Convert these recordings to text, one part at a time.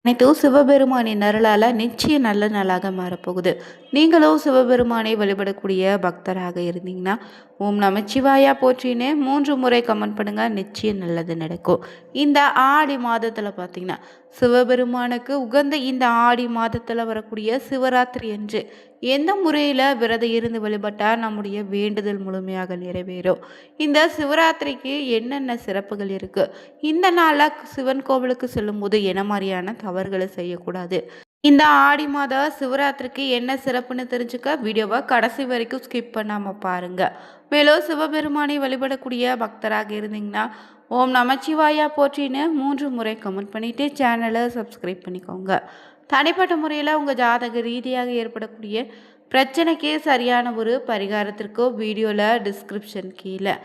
அனைத்து சிவபெருமானின் அருளால் நிச்சயம் நல்ல நாளாக மாறப்போகுது. நீங்களும் சிவபெருமானை வழிபடக்கூடிய பக்தராக இருந்தீங்கன்னா ஓம் நமச்சிவாயா போற்றின்னு 3 முறை கமெண்ட் பண்ணுங்க. நிச்சயம் நல்லது நடக்கும். இந்த ஆடி மாதத்தில் பார்த்தீங்கன்னா சிவபெருமானுக்கு உகந்த இந்த ஆடி மாதத்தில் வரக்கூடிய சிவராத்திரி என்று எந்த முறையில் விரதம் இருந்து வழிபட்டால் நம்முடைய வேண்டுதல் முழுமையாக நிறைவேறும். இந்த சிவராத்திரிக்கு என்னென்ன சிறப்புகள் இருக்குது, இந்த நாளில் சிவன் கோவிலுக்கு செல்லும்போது என்ன மாதிரியான தவறுகளை செய்யக்கூடாது, இந்த ஆடி மாத சிவராத்திரிக்கு என்ன சிறப்புன்னு தெரிஞ்சுக்க வீடியோவை கடைசி வரைக்கும் ஸ்கிப் பண்ணாமல் பாருங்கள். மேலும் சிவபெருமானை வழிபடக்கூடிய பக்தராக இருந்தீங்கன்னா ஓம் நமச்சிவாயா போற்றின்னு 3 முறை கமெண்ட் பண்ணிவிட்டு சேனலை சப்ஸ்கிரைப் பண்ணிக்கோங்க. தனிப்பட்ட முறையில் உங்கள் ஜாதக ரீதியாக ஏற்படக்கூடிய பிரச்சனைக்கு சரியான ஒரு பரிகாரத்திற்கோ வீடியோவில் டிஸ்கிரிப்ஷன் கீழே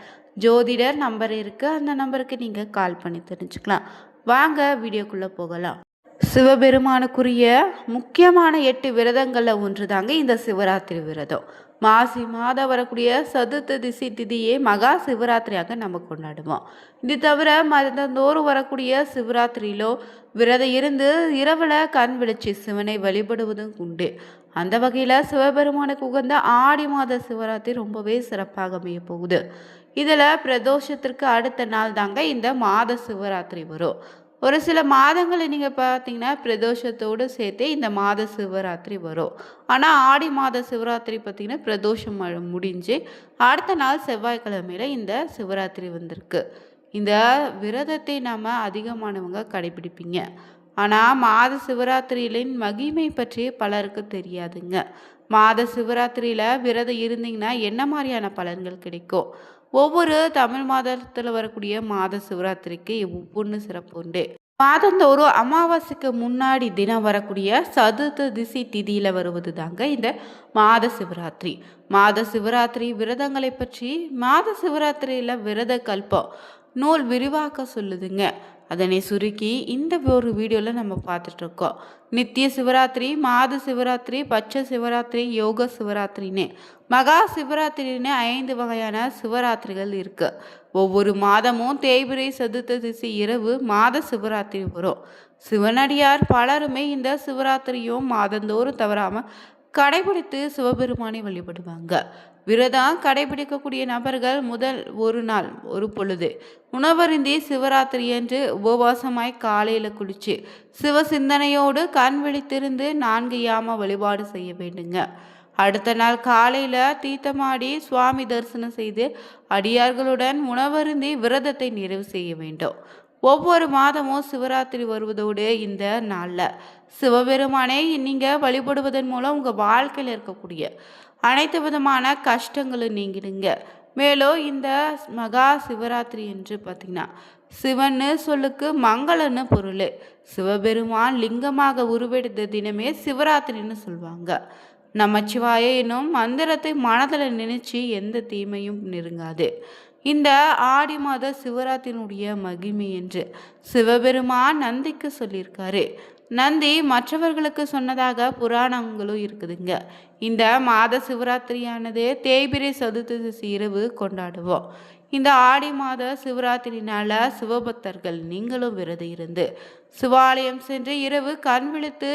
ஜோதிடர் நம்பர் இருக்குது, அந்த நம்பருக்கு நீங்கள் கால் பண்ணி தெரிஞ்சுக்கலாம். வாங்க வீடியோக்குள்ளே போகலாம். சிவபெருமானுக்குரிய முக்கியமான 8 விரதங்களில் ஒன்று தாங்க இந்த சிவராத்திரி விரதம். மாசி மாதம் வரக்கூடிய சதுர்த்ததிசி திதியே மகா சிவராத்திரியாக நம்ம கொண்டாடுவோம். இது தவிர மதந்தோறும் வரக்கூடிய சிவராத்திரியிலோ விரதம் இருந்து இரவில் கண் விழிச்சு சிவனை வழிபடுவதும் உண்டு. அந்த வகையில் சிவபெருமானுக்கு உகந்த ஆடி மாத சிவராத்திரி ரொம்பவே சிறப்பாக அமைய போகுது. இதில் பிரதோஷத்திற்கு அடுத்த நாள் தாங்க இந்த மாத சிவராத்திரி வரும். ஒரு சில மாதங்களை நீங்கள் பார்த்தீங்கன்னா பிரதோஷத்தோடு சேர்த்தே இந்த மாத சிவராத்திரி வரும். ஆனால் ஆடி மாத சிவராத்திரி பார்த்திங்கன்னா பிரதோஷம் முடிஞ்சு அடுத்த நாள் செவ்வாய்க்கிழமையில் இந்த சிவராத்திரி வந்திருக்கு. இந்த விரதத்தை நாம் அதிகமானவங்க கடைபிடிப்பீங்க. ஆனால் மாத சிவராத்திரிகளின் மகிமை பற்றி பலருக்கு தெரியாதுங்க. மாத சிவராத்திரியில் விரதம் இருந்தீங்கன்னா என்ன மாதிரியான பலன்கள் கிடைக்கும், ஒவ்வொரு தமிழ் மாதத்தில் வரக்கூடிய மாத சிவராத்திரிக்கு ஒவ்வொன்று சிறப்பு உண்டு. மாதந்தோறும் அமாவாசைக்கு முன்னாடி தினம் வரக்கூடிய சதுர்த்ததிசி திதியில் வருவது தாங்க இந்த மாத சிவராத்திரி. மாத சிவராத்திரி விரதங்களை பற்றி மாத சிவராத்திரியில் விரத கல்பம் நூல் விரிவாக்க சொல்லுதுங்க. அதனை சுருக்கி இந்த ஒரு வீடியோவில் நம்ம பார்த்துட்ருக்கோம். நித்திய சிவராத்திரி, மாத சிவராத்திரி, பட்ச சிவராத்திரி, யோக சிவராத்திரின்னு மகா சிவராத்திரின்னு 5 வகையான சிவராத்திரிகள் இருக்குது. ஒவ்வொரு மாதமும் தேய்பிரை சதுர்த்ததிசி இரவு மாத சிவராத்திரி வரும். சிவனடியார் பலருமே இந்த சிவராத்திரியும் மாதந்தோறும் தவறாமல் கடைபிடித்து சிவபெருமானை வழிபடுவாங்க. விரதம் கடைபிடிக்கக்கூடிய நபர்கள் முதல் ஒரு நாள் ஒரு பொழுது உணவருந்தி சிவராத்திரி என்று உபவாசமாய் காலையில் குளிச்சு சிவ சிந்தனையோடு கண் விழித்திருந்து 4 யாம வழிபாடு செய்ய வேண்டுங்க. அடுத்த நாள் காலையில் தீர்த்தமாடி சுவாமி தரிசனம் செய்து அடியார்களுடன் உணவருந்தி விரதத்தை நிறைவு செய்ய வேண்டும். ஒவ்வொரு மாதமும் சிவராத்திரி வருவதோடு இந்த நாளில் சிவபெருமானை நீங்கள் வழிபடுவதன் மூலம் உங்கள் வாழ்க்கையில் இருக்கக்கூடிய அனைத்து விதமான கஷ்டங்களும் நீங்கிடுங்க. மேலும் இந்த மகா சிவராத்திரி என்று பார்த்திங்கன்னா சிவன்னு சொல்லுக்கு மங்களன்னு பொருள். சிவபெருமான் லிங்கமாக உருவெடுத்த தினமே சிவராத்திரின்னு சொல்லுவாங்க. நமச்சிவாய என்னும் மந்திரத்தை மனதில் நினைச்சு எந்த தீமையும் நெருங்காது. இந்த ஆடி மாத சிவராத்திரியினுடைய மகிமை என்று சிவபெருமான் நந்திக்கு சொல்லியிருக்காரு. நந்தி மற்றவர்களுக்கு சொன்னதாக புராணங்களும் இருக்குதுங்க. இந்த மாத சிவராத்திரியானது தேய்பிரை சதுர்த்தசி இரவு கொண்டாடுவோம். இந்த ஆடி மாத சிவராத்திரினால சிவபக்தர்கள் நீங்களும் விரதம் இருந்து சிவாலயம் சென்று இரவு கண் விழித்து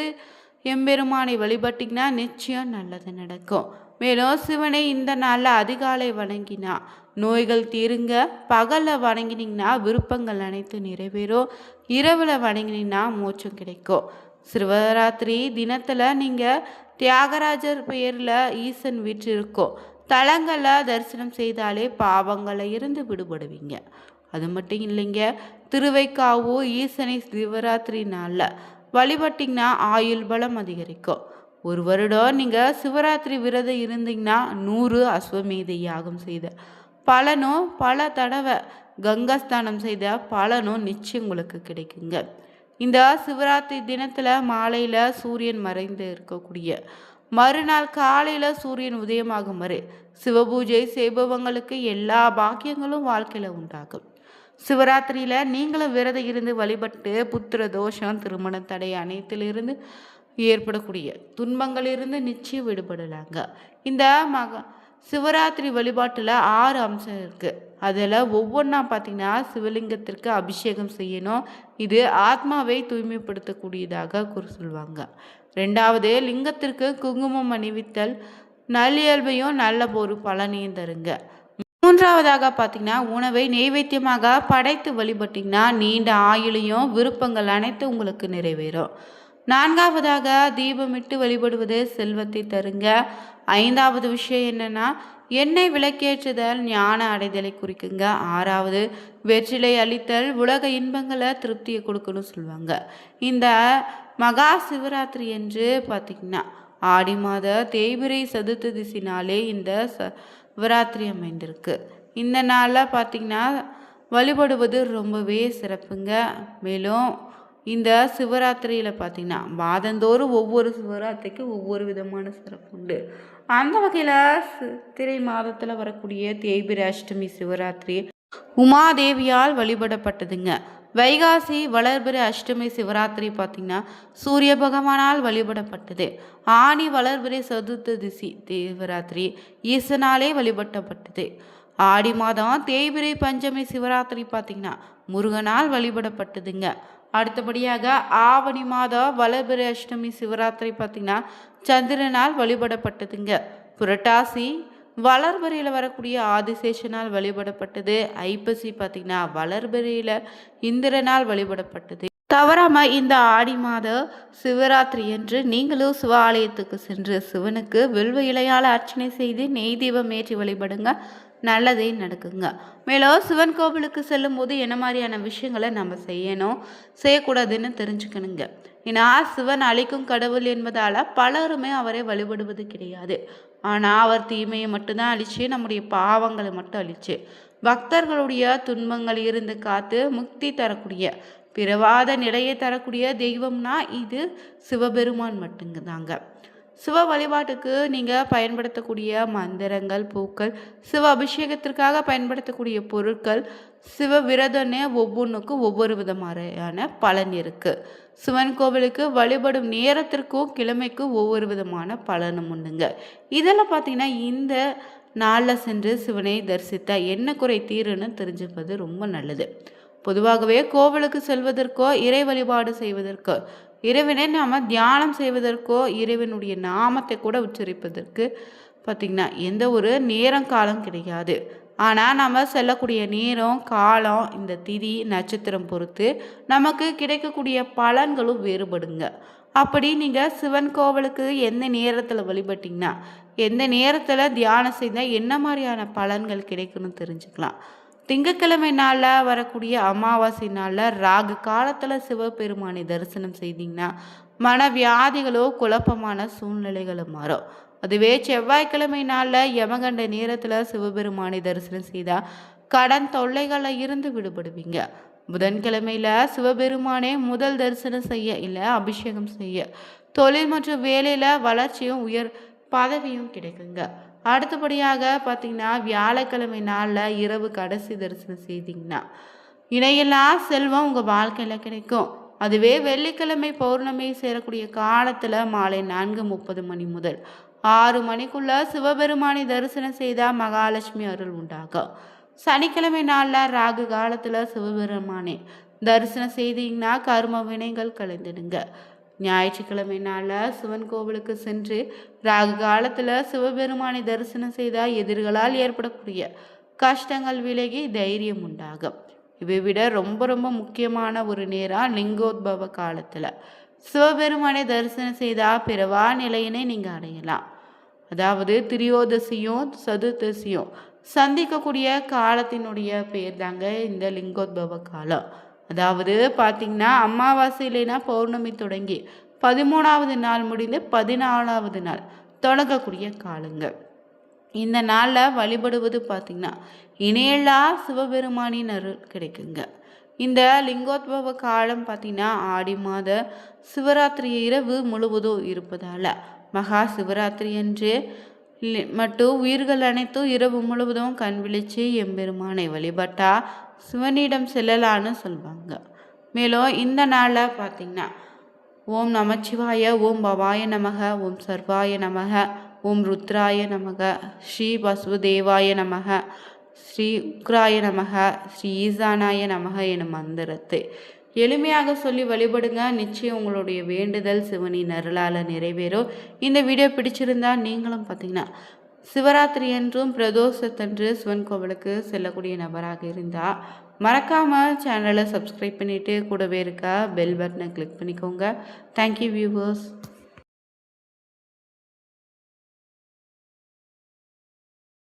எம்பெருமானை வழிபட்டிங்கன்னா நிச்சயம் நல்லது நடக்கும். மேலும் சிவனை இந்த நாளில் அதிகாலை வணங்கினா நோய்கள் தீருங்க. பகலில் வணங்கினீங்கன்னா விருப்பங்கள் அனைத்து நிறைவேறும். இரவில் வணங்கினீங்கன்னா மோட்சம் கிடைக்கும். சிவராத்திரி தினத்தில் நீங்கள் தியாகராஜர் பெயரில் ஈசன் வீற்றிருக்கும் தலங்களில் தரிசனம் செய்தாலே பாவங்களை இருந்து விடுபடுவீங்க. அது மட்டும் இல்லைங்க, திருவைக்காவோ ஈசனை சிவராத்திரி நாளில் வழிபட்டிங்கன்னா ஆயுள் பலம் அதிகரிக்கும். ஒரு வருடம் நீங்கள் சிவராத்திரி விரதம் இருந்தீங்கன்னா 100 அஸ்வமேத யாகம் செய்த பலனும் பல தடவை கங்காஸ்தானம் செய்த பலனும் நிச்சயம் உங்களுக்கு கிடைக்குங்க. இந்த சிவராத்திரி தினத்தில் மாலையில் சூரியன் மறைந்து இருக்கக்கூடிய மறுநாள் காலையில் சூரியன் உதயமாகும் வரை சிவபூஜை செய்பவங்களுக்கு எல்லா பாக்கியங்களும் வாழ்க்கையில் உண்டாகும். சிவராத்திரியில் நீங்களும் விரதம் இருந்து வழிபட்டு புத்திர தோஷம், திருமண தடை அனைத்திலிருந்து ஏற்படக்கூடிய துன்பங்களிலிருந்து நிச்சயம் விடுபடலாங்க. இந்த சிவராத்திரி வழிபாட்டில் 6 அம்சம் இருக்குது. அதில் ஒவ்வொன்றா பார்த்திங்கன்னா சிவலிங்கத்திற்கு அபிஷேகம் செய்யணும். இது ஆத்மாவை தூய்மைப்படுத்தக்கூடியதாக சொல்லுவாங்க. ரெண்டாவது, லிங்கத்திற்கு குங்குமம் அணிவித்தல் நல்லியல்பையும் நல்ல ஒரு பலனையும் தருங்க. மூன்றாவதாக பார்த்திங்கன்னா உணவை நெய்வேத்தியமாக படைத்து வழிபட்டிங்கன்னா நீண்ட ஆயுளையும் விருப்பங்கள் அனைத்தும் உங்களுக்கு நிறைவேறும். நான்காவதாக தீபமிட்டு வழிபடுவது செல்வத்தை தருங்க. ஐந்தாவது விஷயம் என்னென்னா எண்ணெய் விளக்கேற்றுதல் ஞான அடைதலை குறிக்குங்க. ஆறாவது, வெற்றிலை அளித்தல் உலக இன்பங்களை திருப்தியை கொடுக்கணும்னு சொல்லுவாங்க. இந்த மகா சிவராத்திரி என்று பார்த்திங்கன்னா ஆடி மாத தேய்பிரை சதுர்த்ததிசி நாளே இந்த சிவராத்திரி அமைந்திருக்கு. இந்த நாளில் பார்த்திங்கன்னா வழிபடுவது ரொம்பவே சிறப்புங்க. மேலும் இந்த சிவராத்திரியில் பார்த்திங்கன்னா மாதந்தோறும் ஒவ்வொரு சிவராத்திரிக்கு ஒவ்வொரு விதமான சிறப்பு உண்டு. அந்த வகையில் சித்திரை மாதத்தில் வரக்கூடிய தேய்பிரை அஷ்டமி சிவராத்திரி உமாதேவியால் வழிபடப்பட்டதுங்க. வைகாசி வளர்பிறை அஷ்டமி சிவராத்திரி பார்த்திங்கன்னா சூரிய பகவானால் வழிபடப்பட்டது. ஆனி வளர்பிறை சதுர்த்ததிசி சிவராத்திரி ஈசனாலே வழிபட்டப்பட்டது. ஆடி மாதம் தேய்பிரை பஞ்சமி சிவராத்திரி பார்த்திங்கன்னா முருகனால் வழிபடப்பட்டதுங்க. அடுத்தபடியாக ஆவணி மாதம் வளர்பிறை அஷ்டமி சிவராத்திரி பார்த்திங்கன்னா சந்திரனால் வழிபடப்பட்டதுங்க. புரட்டாசி வளர்பிறையில் வரக்கூடிய ஆதிசேஷனால் வழிபடப்பட்டது. ஐப்பசி பார்த்திங்கன்னா வளர்பிறையில் இந்திரனால் வழிபடப்பட்டது. தவறாமல் இந்த ஆடி மாத சிவராத்திரி என்று நீங்களும் சிவ ஆலயத்துக்கு சென்று சிவனுக்கு வில்வ இலையால் அர்ச்சனை செய்து நெய் தீபம் ஏற்றி வழிபடுங்க. நல்லதே நடக்குங்க. மேலும் சிவன் கோவிலுக்கு செல்லும் போது என்ன மாதிரியான விஷயங்களை நம்ம செய்யணும் செய்யக்கூடாதுன்னு தெரிஞ்சுக்கணுங்க. ஏன்னா சிவன் அழிக்கும் கடவுள் என்பதால் பலருமே அவரை வழிபடுவது கிடையாது. ஆனால் அவர் தீமையை மட்டும்தான் அழிச்சு நம்முடைய பாவங்களை மட்டும் அழிச்சு பக்தர்களுடைய துன்பங்கள் இருந்து காத்து முக்தி தரக்கூடிய பிறவாத நிலையை தரக்கூடிய தெய்வம்னா இது சிவபெருமான் மட்டுங்க தாங்க. சிவ வழிபாட்டுக்கு நீங்கள் பயன்படுத்தக்கூடிய மந்திரங்கள், பூக்கள், சிவ அபிஷேகத்திற்காக பயன்படுத்தக்கூடிய பொருட்கள், சிவ விரதன்னு ஒவ்வொன்றுக்கும் ஒவ்வொரு விதமான பலன் இருக்குது. சிவன் கோவிலுக்கு வழிபடும் நேரத்திற்கும் கிழமைக்கும் ஒவ்வொரு விதமான பலனும் உண்டுங்க. இதெல்லாம் பார்த்தீங்கன்னா இந்த நாளில் சென்று சிவனை தரிசித்தா என்ன குறை தீருன்னு தெரிஞ்சுப்பது ரொம்ப நல்லது. பொதுவாகவே கோவிலுக்கு செல்வதற்கோ இறை வழிபாடு செய்வதற்கோ இறைவனை நாம் தியானம் செய்வதற்கோ இறைவனுடைய நாமத்தை கூட உச்சரிப்பதற்கு பார்த்திங்கன்னா எந்த ஒரு நேரம் காலம் கிடையாது. ஆனால் நம்ம செல்லக்கூடிய நேரம் காலம் இந்த திதி நட்சத்திரம் பொறுத்து நமக்கு கிடைக்கக்கூடிய பலன்களும் வேறுபடுங்க. அப்படி நீங்கள் சிவன் கோவிலுக்கு எந்த நேரத்தில் வழிபட்டிங்கன்னா எந்த நேரத்தில் தியானம் செய்தால் என்ன மாதிரியான பலன்கள் கிடைக்குன்னு தெரிஞ்சுக்கலாம். திங்கட்கிழமை நாளில் வரக்கூடிய அமாவாசை நாளில் ராகு காலத்தில் சிவபெருமானை தரிசனம் செய்தீங்கன்னா மனவியாதிகளோ குழப்பமான சூழ்நிலைகளும் மாறும். அதுவே செவ்வாய்க்கிழமை நாளில் யமகண்ட நேரத்தில் சிவபெருமானை தரிசனம் செய்தால் கடன் தொல்லைகளில் இருந்து விடுபடுவீங்க. புதன்கிழமையில் சிவபெருமானே முதல் தரிசனம் செய்ய இல்லை அபிஷேகம் செய்ய தொழில் மற்றும் வேலையில் வளர்ச்சியும் உயர் பதவியும் கிடைக்குங்க. அடுத்தபடியாக பார்த்திங்கன்னா வியாழக்கிழமை நாளில் இரவு கடைசி தரிசனம் செய்திங்கன்னா இணையெல்லாம் செல்வம் உங்கள் வாழ்க்கையில் கிடைக்கும். அதுவே வெள்ளிக்கிழமை பௌர்ணமி சேரக்கூடிய காலத்தில் மாலை 4:30 முதல் 6 மணிக்குள்ளே சிவபெருமானை தரிசனம் செய்தால் மகாலட்சுமி அருள் உண்டாகும். சனிக்கிழமை நாளில் ராகு காலத்தில் சிவபெருமானை தரிசனம் செய்தீங்கன்னா கர்ம வினைகள் கலைந்துடுங்க. ஞாயிற்றுக்கிழமை நாளில் சிவன் கோவிலுக்கு சென்று ராகு காலத்தில் சிவபெருமானை தரிசனம் செய்தால் எதிர்களால் ஏற்படக்கூடிய கஷ்டங்கள் விலகி தைரியம் உண்டாகும். இவை விட ரொம்ப ரொம்ப முக்கியமான ஒரு நேரம் லிங்கோத்பவ காலத்தில் சிவபெருமானை தரிசனம் செய்தால் பிறவா நிலையினை நீங்கள் அடையலாம். அதாவது திரியோதசியும் சதுர்த்தசியும் சந்திக்கக்கூடிய காலத்தினுடைய பேர் தாங்க இந்த லிங்கோத்பவ காலம். அதாவது பார்த்திங்கன்னா அமாவாசை இல்லைன்னா பௌர்ணமி தொடங்கி 13வது நாள் முடிந்து 14வது நாள் தொடங்கக்கூடிய காலங்கள். இந்த நாளில் வழிபடுவது பார்த்திங்கன்னா இணையல்லா சிவபெருமானின் அருள் கிடைக்குங்க. இந்த லிங்கோத்பவ காலம் பார்த்திங்கன்னா ஆடி மாத சிவராத்திரி இரவு முழுவதும் இருப்பதால் மகா சிவராத்திரி அன்று மட்டும் உயிர்கள் அனைத்தும் இரவு முழுவதும் கண் விழிச்சு எம்பெருமானை வழிபட்டா சிவனிடம் செல்லலான்னு சொல்லுவாங்க. மேலும் இந்த நாளில் பார்த்திங்கன்னா ஓம் நமச்சிவாய, ஓம் பவாய நமக, ஓம் சர்வாய நமக, ஓம் ருத்ராய நமக, ஸ்ரீ வசுதேவாய நமக, ஸ்ரீ உக்ராய நமக, ஸ்ரீ ஈசானாய நமக எனும் மந்திரத்தை எளிமையாக சொல்லி வழிபடுங்க. நிச்சயம் உங்களுடைய வேண்டுதல் சிவனின் அருளால் நிறைவேறும். இந்த வீடியோ பிடிச்சிருந்தா நீங்களும் பார்த்தீங்கன்னா சிவராத்திரி என்றும் பிரதோஷத்தன்று சிவன் கோவிலுக்கு செல்லக்கூடிய நபராக இருந்தால் மறக்காமல் சேனலை சப்ஸ்கிரைப் பண்ணிவிட்டு கூடவே இருக்க பெல் பட்டனை கிளிக் பண்ணிக்கோங்க. Thank you viewers.